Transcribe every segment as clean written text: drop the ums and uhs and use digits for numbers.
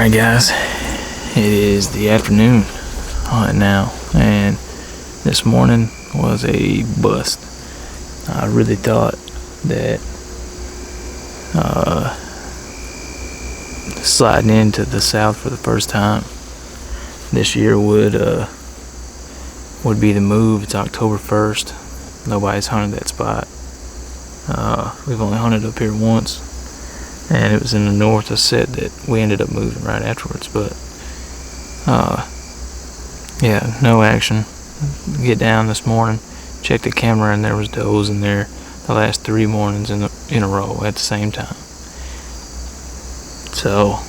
Alright guys, it is the afternoon right now, and this morning was a bust. I really thought that sliding into the south for the first time this year would be the move. It's October 1st. Nobody's hunted that spot. We've only hunted up here once, and it was in the north. I said that we ended up moving right afterwards, but yeah, no action. Get down this morning, check the camera, and there was does in there the last 3 mornings in a row at the same time. So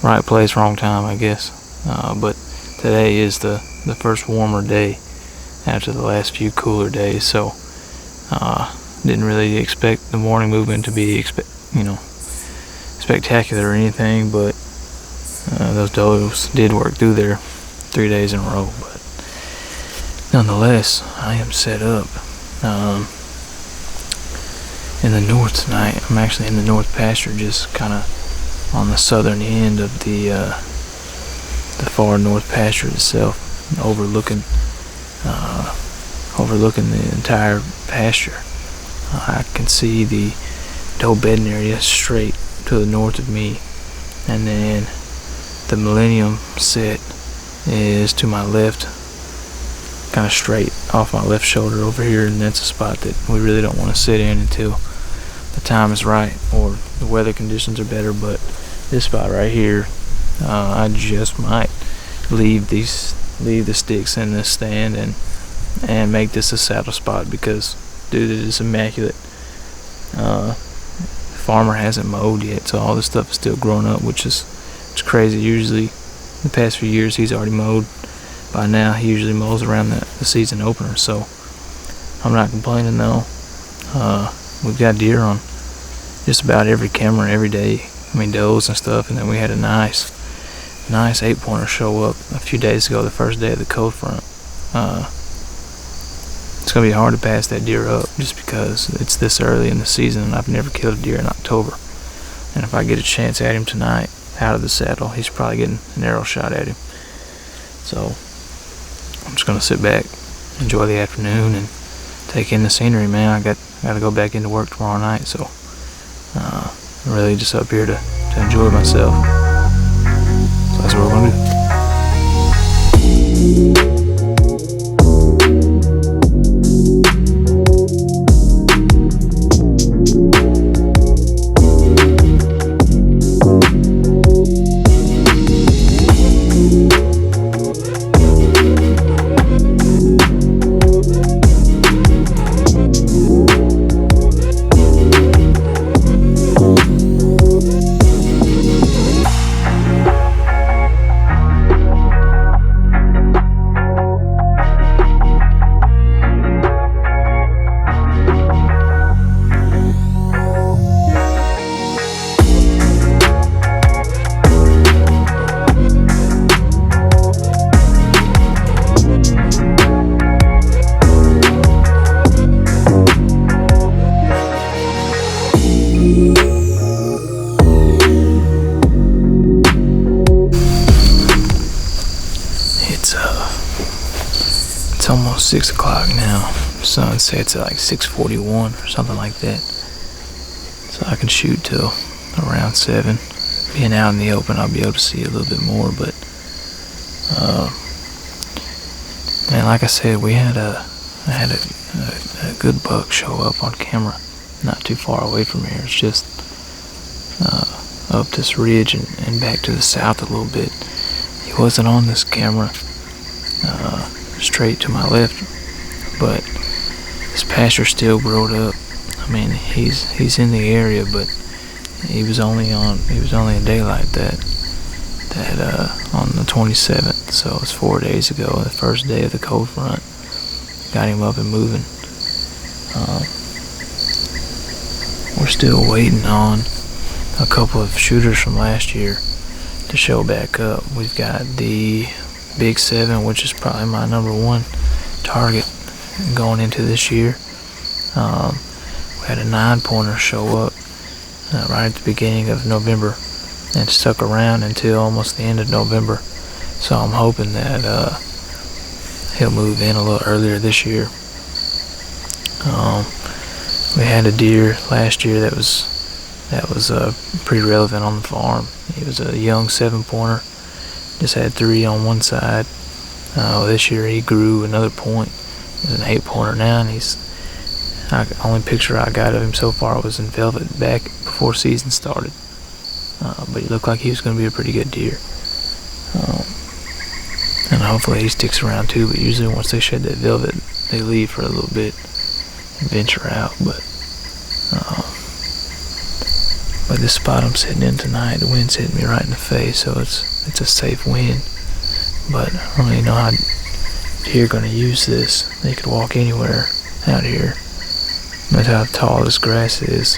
right place, wrong time, I guess. But today is the first warmer day after the last few cooler days, so didn't really expect the morning movement to be spectacular or anything, but those does did work through there 3 days in a row. But nonetheless, I am set up in the north tonight. I'm actually in the north pasture, just kind of on the southern end of the far north pasture itself, overlooking the entire pasture. I can see the doe bedding area straight to the north of me, and then the Millennium set is to my left, kind of straight off my left shoulder over here, and that's a spot that we really don't want to sit in until the time is right or the weather conditions are better. But this spot right here, I just might leave the sticks in this stand and make this a saddle spot, because dude, it is immaculate. Farmer hasn't mowed yet, so all this stuff is still growing up, which is crazy. Usually the past few years he's already mowed by now. He usually mows around the season opener, so I'm not complaining though. We've got deer on just about every camera every day. I mean, does and stuff, and then we had a nice 8-pointer show up a few days ago, the first day of the cold front. It's going to be hard to pass that deer up just because it's this early in the season, and I've never killed a deer in October. And if I get a chance at him tonight out of the saddle, he's probably getting an arrow shot at him. So I'm just going to sit back, enjoy the afternoon, and take in the scenery, man. I got to go back into work tomorrow night, so I'm really just up here to enjoy myself. So that's what we're going to do. It's almost 6 o'clock now. Sun sets at like 6:41 or something like that. So I can shoot till around 7. Being out in the open, I'll be able to see a little bit more. But man, like I said, I had a good buck show up on camera, not too far away from here. It's just up this ridge and back to the south a little bit. He wasn't on this camera straight to my left, but this pasture still growed up. I mean, he's in the area, but he was only in daylight that on the 27th, so it's 4 days ago, the first day of the cold front. Got him up and moving. We're still waiting on a couple of shooters from last year to show back up. We've got the Big 7, which is probably my number one target going into this year. We had a 9-pointer show up right at the beginning of November and stuck around until almost the end of November. So I'm hoping that he'll move in a little earlier this year. We had a deer last year that was pretty relevant on the farm. He was a young 7-pointer, just had 3 on one side. This year he grew another point. He's an 8-pointer now, and the only picture I got of him so far was in velvet back before season started. But he looked like he was going to be a pretty good deer. And hopefully he sticks around too, but usually once they shed that velvet, they leave for a little bit and venture out. But this spot I'm sitting in tonight, the wind's hitting me right in the face, so it's a safe wind. But I don't really know how deer are going to use this. They could walk anywhere out here. No matter how tall this grass is,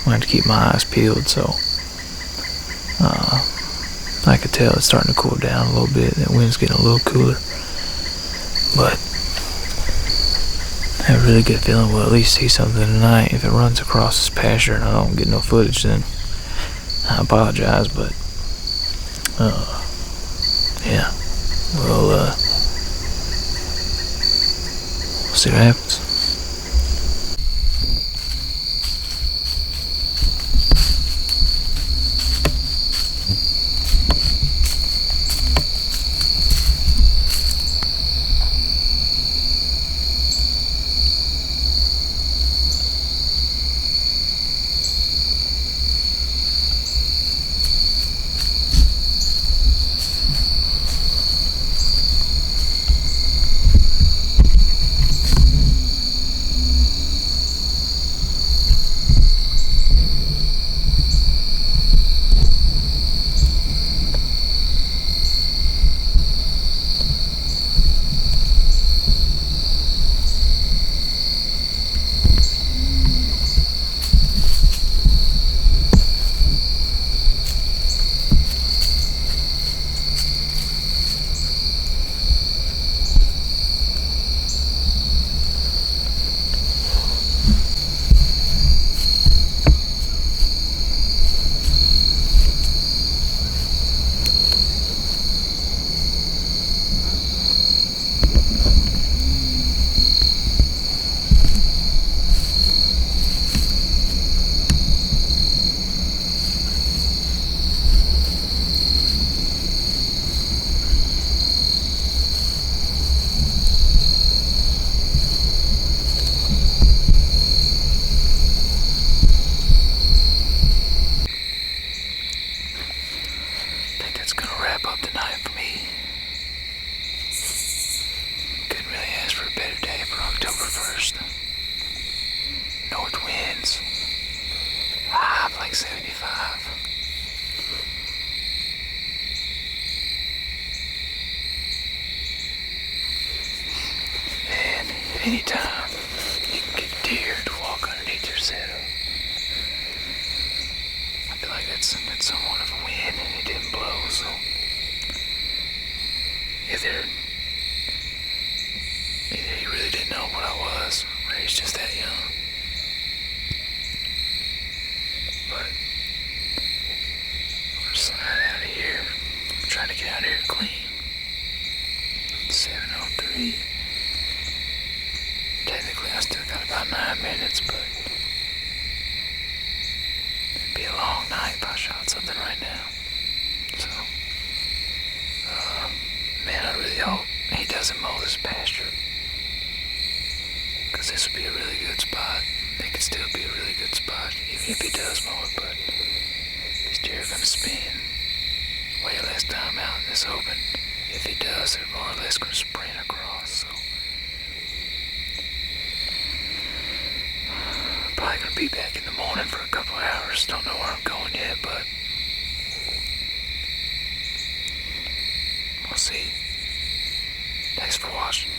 I'm going to have to keep my eyes peeled, so I could tell it's starting to cool down a little bit. That wind's getting a little cooler. But I have a really good feeling we'll at least see something tonight. If it runs across this pasture and I don't get no footage, then I apologize, but yeah, we'll see what happens. North winds, high of like 75. And anytime you can get deer to walk underneath your setup, I feel like that's somewhat of a win, and it didn't blow, so either he really didn't know what I was, or he's just that young. But we're sliding out of here. I'm trying to get out of here clean. 7:03. Technically, I still got about 9 minutes, but it'd be a long night if I shot something right now. So, man, I really hope he doesn't mow this pasture, because this would be a really good spot. It could still be a really good spot, even if he does mow it, but these deer are going to spend way less time out in this open. If he does, they're more or less going to sprint across, so probably going to be back in the morning for a couple hours. Don't know where I'm going yet, but we'll see. Thanks for watching.